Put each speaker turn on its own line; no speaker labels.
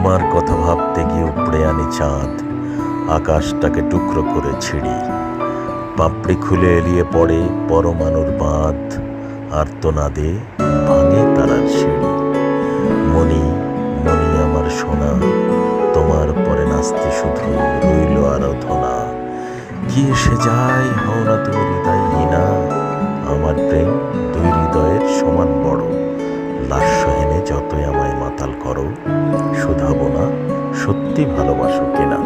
তোমার কথা ভাবতে গিয়ে উপড়ে আনি চাঁদ, আকাশটাকে টুকরো করে ছিঁড়ি। পাপড়ি খুলে এলিয়ে পড়ে পরমাণুর বাঁধ, আর্তনাদে ভাঙে তারার সিঁড়ি। মনি মনি আমার সোনা, তোমার পরে নাস্তি শুধু রইল আরাধনা। কি এসে যায়, হও না তুমি হৃদয়হীনা, আমার প্রেম দুই হৃদয়ের সমান বড়। লাস্যহীনে যতই আমায় মাতাল করো, শুধাবো না সত্যি ভালোবাসো কিনা।